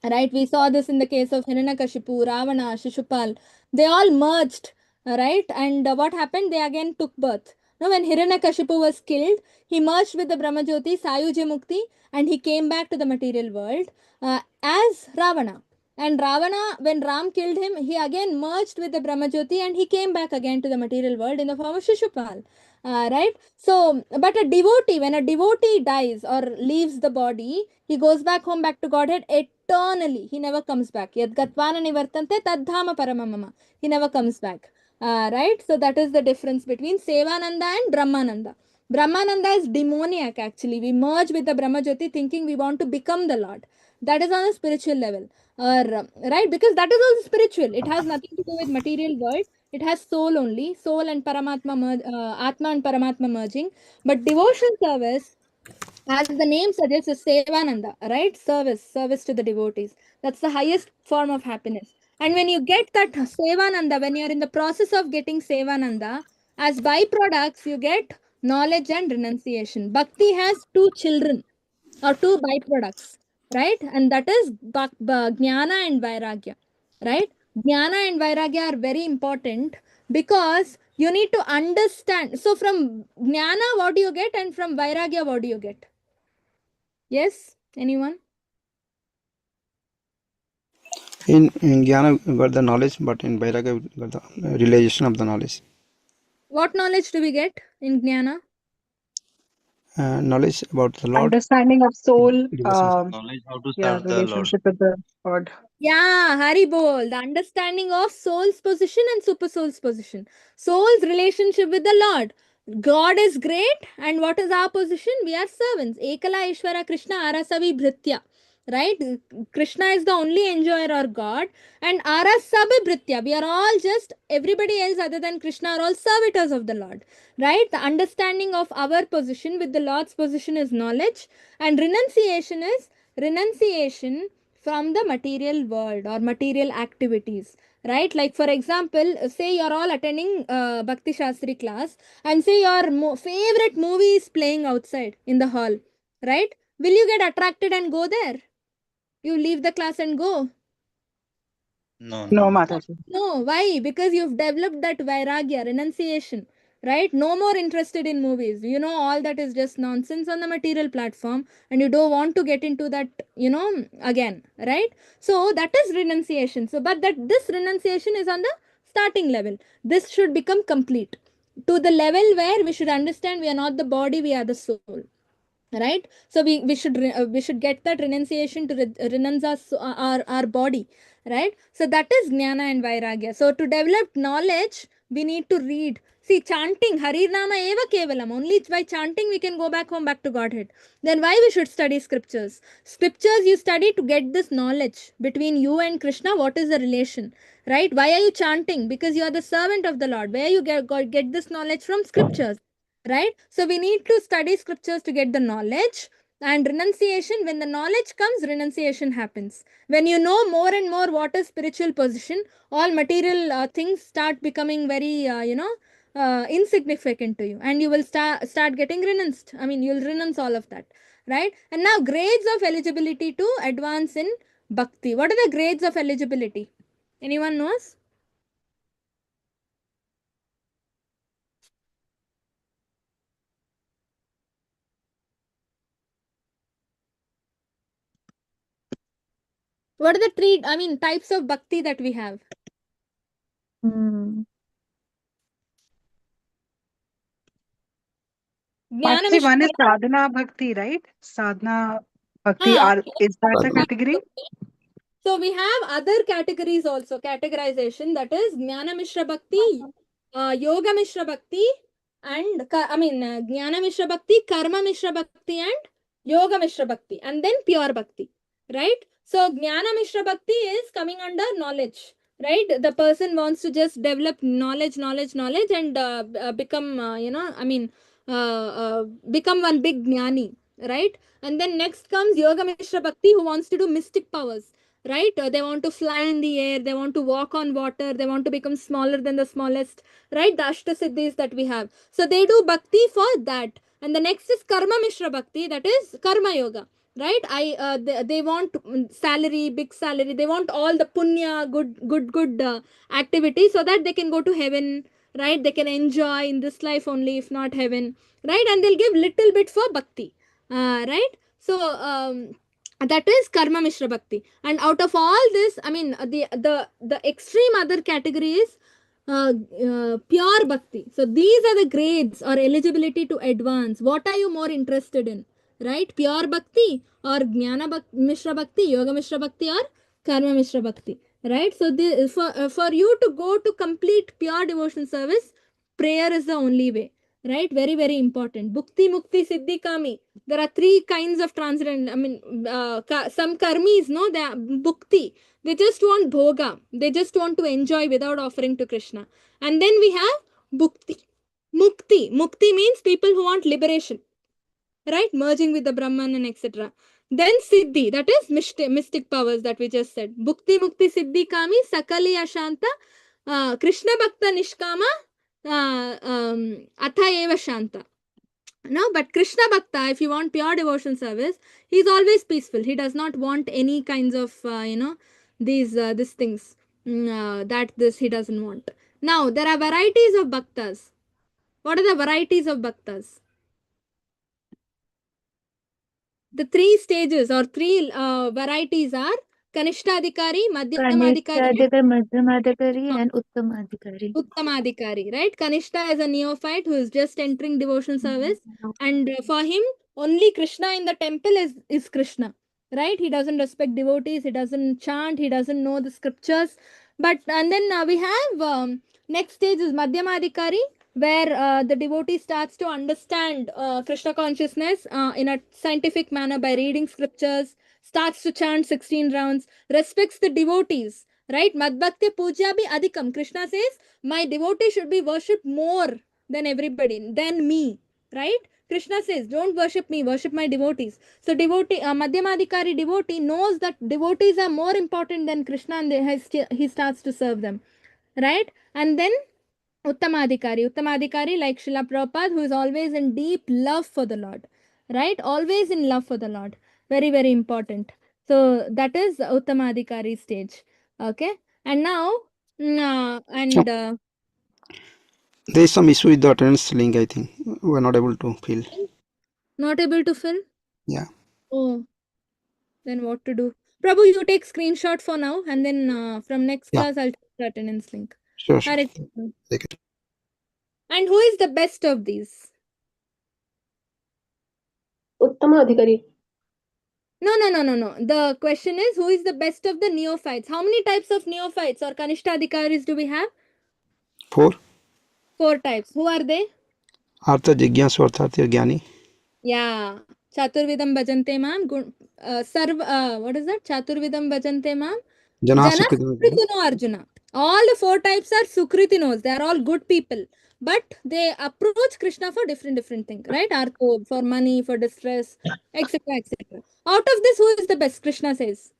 Right, we saw this in the case of Hiranyakashipu, Ravana, Shishupal. They all merged, right? And what happened? They again took birth. Now, when Hiranyakashipu was killed, he merged with the Brahmajyoti, Sayuja Mukti, and he came back to the material world as Ravana. And Ravana, when Ram killed him, he again merged with the Brahmajyoti and he came back again to the material world in the form of Shishupal. Right? So, but a devotee, when a devotee dies or leaves the body, he goes back home, back to Godhead eternally. He never comes back. Yad gatvana nivartante tadhama paramamama. He never comes back. Right? So, that is the difference between Sevananda and Brahmananda. Brahmananda is demoniac actually. We merge with the Brahmajyoti thinking we want to become the Lord. That is on a spiritual level. Right? Because that is also spiritual. It has nothing to do with material world. It has soul only. Soul and Paramatma, Atma and Paramatma merging. But devotion service, as the name suggests, is Sevananda, right? Service to the devotees. That's the highest form of happiness. And when you get that Sevananda, when you're in the process of getting Sevananda, as byproducts, you get knowledge and renunciation. Bhakti has two children or two byproducts, right? And that is Jnana and Vairagya, right? Jnana and Vairagya are very important because you need to understand. So, from Jnana, what do you get? And from Vairagya, what do you get? Yes? Anyone? in Jnana we got the knowledge, but in Vairagya we got the realization of the knowledge. What knowledge do we get in Jnana? Knowledge about the Lord, Understanding of soul, devotion. Knowledge how to yeah, serve the Lord. relationship with the Lord. Yeah, Haribol, the understanding of soul's position and super soul's position. Soul's relationship with the Lord. God is great, and what is our position? We are servants. Ekala Ishvara Krishna Arasavi Bhritya. Right? Krishna is the only enjoyer or God, and Arasavi Bhritya. We are all just, everybody else other than Krishna are all servitors of the Lord. Right? The understanding of our position with the Lord's position is knowledge, and renunciation is renunciation from the material world or material activities. Right? Like, for example, say you're all attending Bhakti Shastri class, and say your favorite movie is playing outside in the hall, right? Will you get attracted and go there? You leave the class and go? No, No, no. Mataji. No. Why? Because you've developed that vairagya, renunciation, right? No more interested in movies. You know, all that is just nonsense on the material platform, and you don't want to get into that, again, right? So that is renunciation. So, but that this renunciation is on the starting level. This should become complete to the level where we should understand we are not the body, we are the soul. Right? So we should get that renunciation to renounce our body. Right? So that is jnana and vairagya. So to develop knowledge, we need to read. See, chanting harinama eva kevalam, only by chanting we can go back home, back to Godhead. Then why we should study scriptures? Scriptures you study to get this knowledge between you and Krishna. What is the relation? Right? Why are you chanting? Because you are the servant of the Lord. Where you get this knowledge from? Scriptures. Right? So we need to study scriptures to get the knowledge. And renunciation, when the knowledge comes, renunciation happens. When you know more and more what is spiritual position, all material things start becoming very insignificant to you, and you will start getting renounced. I mean, you'll renounce all of that. Right? And now, grades of eligibility to advance in bhakti. What are the grades of eligibility? Anyone knows? What are the types of bhakti that we have? Hmm. Jnana Actually, one is Mishra. sadhana bhakti, right? Sadhana bhakti, Ah, is that the okay. category? So we have other categories also, categorization, that is Jnana Mishra Bhakti, Yoga Mishra Bhakti, and Jnana Mishra Bhakti, Karma Mishra Bhakti, and Yoga Mishra Bhakti, and then Pure Bhakti, right? So Jnana Mishra Bhakti is coming under knowledge, right? The person wants to just develop knowledge, and become, become one big jnani, right? And then next comes Yoga Mishra Bhakti, who wants to do mystic powers, right? They want to fly in the air, they want to walk on water, they want to become smaller than the smallest, right? The Ashtasiddhis that we have. So they do bhakti for that. And the next is Karma Mishra Bhakti, that is Karma Yoga. Right? They want salary, big salary. They want all the punya, good activity, so that they can go to heaven. Right? They can enjoy in this life only, if not heaven. Right? And they'll give little bit for bhakti. Right? So that is Karma Mishra Bhakti. And out of all this, the extreme other category is pure bhakti. So these are the grades or eligibility to advance. What are you more interested in? Right? Pure bhakti or Mishra Bhakti, Yoga Mishra Bhakti, or Karma Mishra Bhakti. Right? So for you to go to complete pure devotion service, prayer is the only way. Right? Very, very important. Bhukti, Mukti, Siddhi, Kami. There are three kinds of transcendent. Some karmis, no, they are bhukti. They just want bhoga. They just want to enjoy without offering to Krishna. And then we have bhukti. Mukti. Mukti means people who want liberation. Right? Merging with the Brahman and etc. Then Siddhi. That is mystic powers that we just said. Bhukti, Mukti, Siddhi, Kami, Sakali, Ashanta, Krishna Bhakta, Nishkama, Atha Eva Shanta. No, but Krishna Bhakta, if you want pure devotion service, he's always peaceful. He does not want any kinds of, these things. This he doesn't want. Now, there are varieties of bhaktas. What are the varieties of bhaktas? The three stages or three varieties are Kanishtadikari, Madhyamadikari, Kanishta, Madhyamadikari, and and Uttamadikari. Uttamadikari, right? Kanishta is a neophyte who is just entering devotional service, and for him, only Krishna in the temple is Krishna, right? He doesn't respect devotees, he doesn't chant, he doesn't know the scriptures. And then we have next stage is Madhyamadikari, where the devotee starts to understand Krishna consciousness in a scientific manner by reading scriptures, starts to chant 16 rounds, respects the devotees, right? Madbhakti puja bhi adhikam. Krishna says, my devotee should be worshipped more than everybody, than me, right? Krishna says, don't worship me, worship my devotees. So Madhyamadhikari devotee knows that devotees are more important than Krishna, and he starts to serve them, right? And then Uttamadhikari like Srila Prabhupada, who is always in deep love for the Lord, right? Always in love for the Lord. Very, very important. So that is Uttamadhikari stage. Okay. And now, There is some issue with the attendance link, I think. We're not able to fill. not able to fill? Yeah. Oh, then what to do? Prabhu, you take screenshot for now, and then from next Yeah. class, I'll take the attendance link. Sure. Hare Krishna. Take it. And who is the best of these? Uttama Adhikari. No. The question is, who is the best of the neophytes? How many types of neophytes or Kanishta Adhikaris do we have? 4. 4 types. Who are they? Artha Jigyasu Artharthi Jnani. Yeah. Chaturvidam Bhajante Mam. What is that? Chaturvidam Bhajante Mam. Jana Jana Sukritino. Sukritino Arjuna. All the 4 types are Sukritinos. They are all good people. But they approach Krishna for different things, right? Artho, for money, for distress, etc. etc. Out of this, who is the best? Krishna says.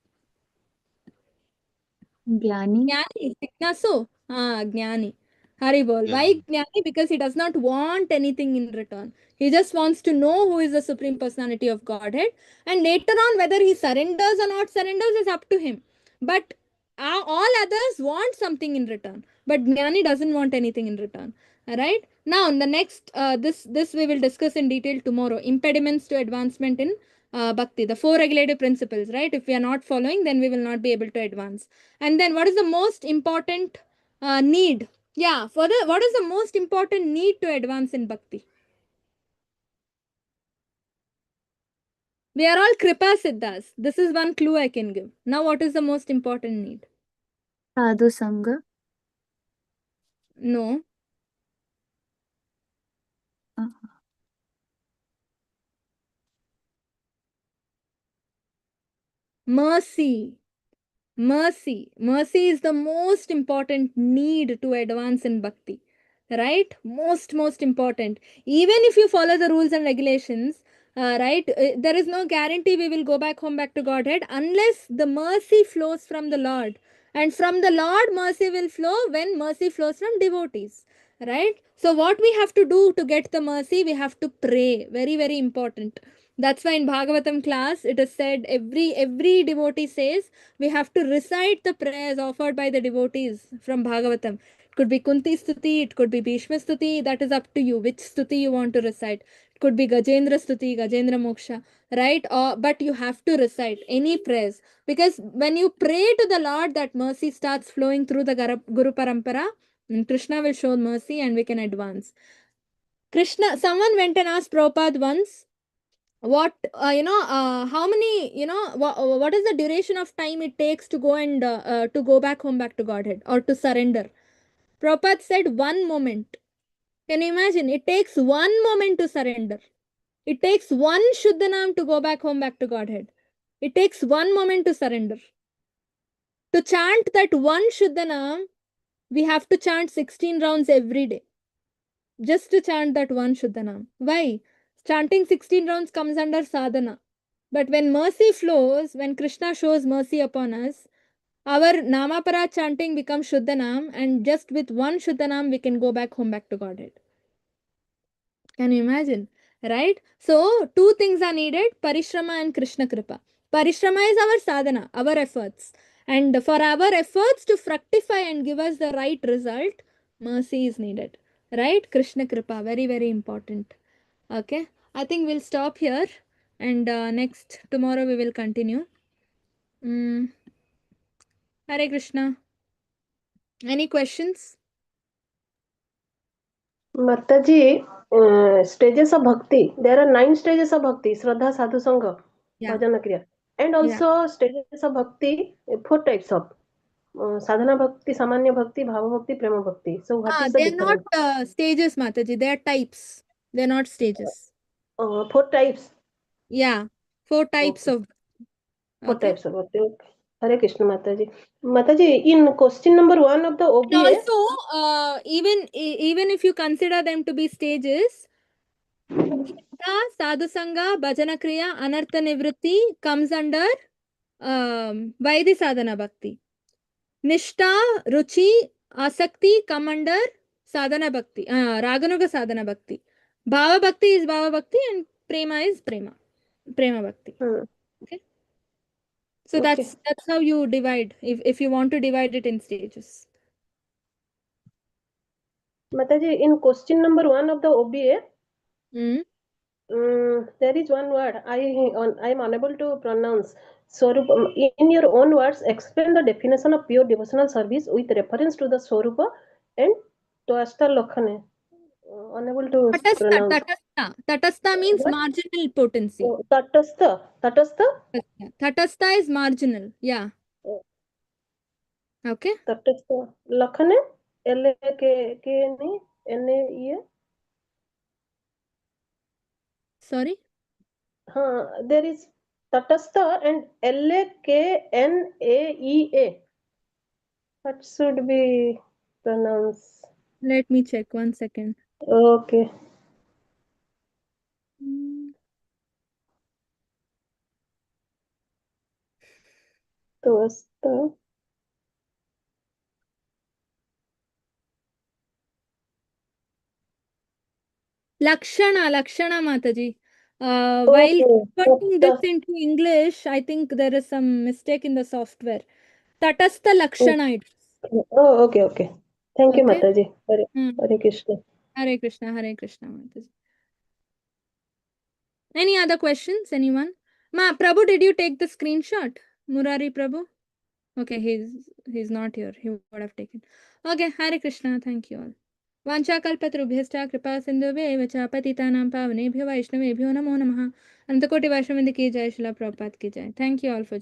Jnani. Jnani, Jignasu. Jnani. Hari bol. Why Jnani? Because he does not want anything in return. He just wants to know who is the Supreme Personality of Godhead. And later on, whether he surrenders or not surrenders is up to him. But all others want something in return. But Jnani doesn't want anything in return. Alright? Now, the next, this we will discuss in detail tomorrow. Impediments to advancement in Bhakti. The 4 regulative principles, right? If we are not following, then we will not be able to advance. And then what is the most important need? Yeah, what is the most important need to advance in Bhakti? We are all Kripa Siddhas. This is one clue I can give. Now, what is the most important need? Sadhu Sangha. No. Uh, Mercy. Mercy is the most important need to advance in Bhakti, right? Most important. Even if you follow the rules and regulations, right, there is no guarantee we will go back home, back to Godhead, unless the mercy flows from the Lord. And from the Lord, mercy will flow when mercy flows from devotees, right? So what we have to do to get the mercy, we have to pray. Very important. That's why in Bhagavatam class, it is said, every devotee says, we have to recite the prayers offered by the devotees from Bhagavatam. It could be Kunti Stuti, it could be Bhishma Stuti, that is up to you, which Stuti you want to recite. It could be Gajendra Stuti, Gajendra Moksha, right? But you have to recite any prayers. Because when you pray to the Lord, that mercy starts flowing through the Guru Parampara, and Krishna will show mercy and we can advance. Someone went and asked Prabhupada once, what how many what is the duration of time it takes to go and to go back home, back to Godhead, or to surrender? Prabhupada said 1 moment. Can you imagine? It takes 1 moment to surrender. It takes 1 Shuddhanam to go back home, back to Godhead. It takes 1 moment to surrender. To chant that 1 Shuddhanam, we have to chant 16 rounds every day, just to chant that 1 Shuddhanam. Why? Chanting 16 rounds comes under sadhana. But when mercy flows, when Krishna shows mercy upon us, our Namapara chanting becomes Shuddhanam, and just with 1 Shuddhanam, we can go back home, back to Godhead. Can you imagine? Right? So, 2 things are needed, Parishrama and Krishna Kripa. Parishrama is our sadhana, our efforts. And for our efforts to fructify and give us the right result, mercy is needed. Right? Krishna Kripa, very important. Okay? I think we'll stop here. And tomorrow we will continue. Hare Krishna. Any questions? Mataji, stages of bhakti. There are 9 stages of bhakti: Shraddha, Sadhu Sangha, Yeah. Bhajana Kriya. And also stages of bhakti, 4 types of. sadhana bhakti, samanya bhakti, bhava bhakti, prema bhakti. So what is the They're not difference? stages, Mataji. They are types. They're not stages. 4 types. Yeah, 4 types Okay. of. 4 Okay. types of bhakti. Okay. Hare Krishna Mataji. Mataji, in question number 1 of the And OBA. also, even if you consider them to be stages, Sadhu Sangha, Bhajana Kriya, Anartha Nivritti comes under Vaidhi Sadhana Bhakti. Nishta, Ruchi, Asakti come under Sadhana Bhakti, Raganuga Sadhana Bhakti. Bhava Bhakti is Bhava Bhakti and Prema is Prema Bhakti. Okay. So Okay. that's how you divide if you want to divide it in stages. Mataji, in question number 1 of the OBA, Mm. there is one word I am unable to pronounce. Swarupa. In your own words, explain the definition of pure devotional service with reference to the Swarupa and Toasta Lokhane. Unable to pronounce. Tatastha means What? marginal potency. Oh, Tatastha. Tatastha? Tatastha is marginal. Yeah. Oh, Okay. Tatastha. Lakhane? L-A-K-N-E? N-A-E? Sorry. There is Tatastha and L-A-K-N-A-E-A. What should be pronounced? Let me check 1 second. Okay. Tatastha. Lakshana Mataji. While Okay. converting this into English, I think there is some mistake in the software. Tatastha Lakshana it is. Oh, okay. Thank you, Okay. Mataji. Hmm. Hare Krishna. Hare Krishna Mataji. Any other questions? Anyone? Prabhu, did you take the screenshot? Murari Prabhu? Okay, he's not here. He would have taken. Okay, Hare Krishna. Thank you all. वाञ्छाकल्पतरुभ्यश्च कृपा सिन्धुभ्यैव च पतितानां पावनेभ्यो वैष्णवेभ्यो नमो नमः। अनंतकोटि वैष्णववृंद की जय, श्रीला प्रभुपाद की जय। Thank you all for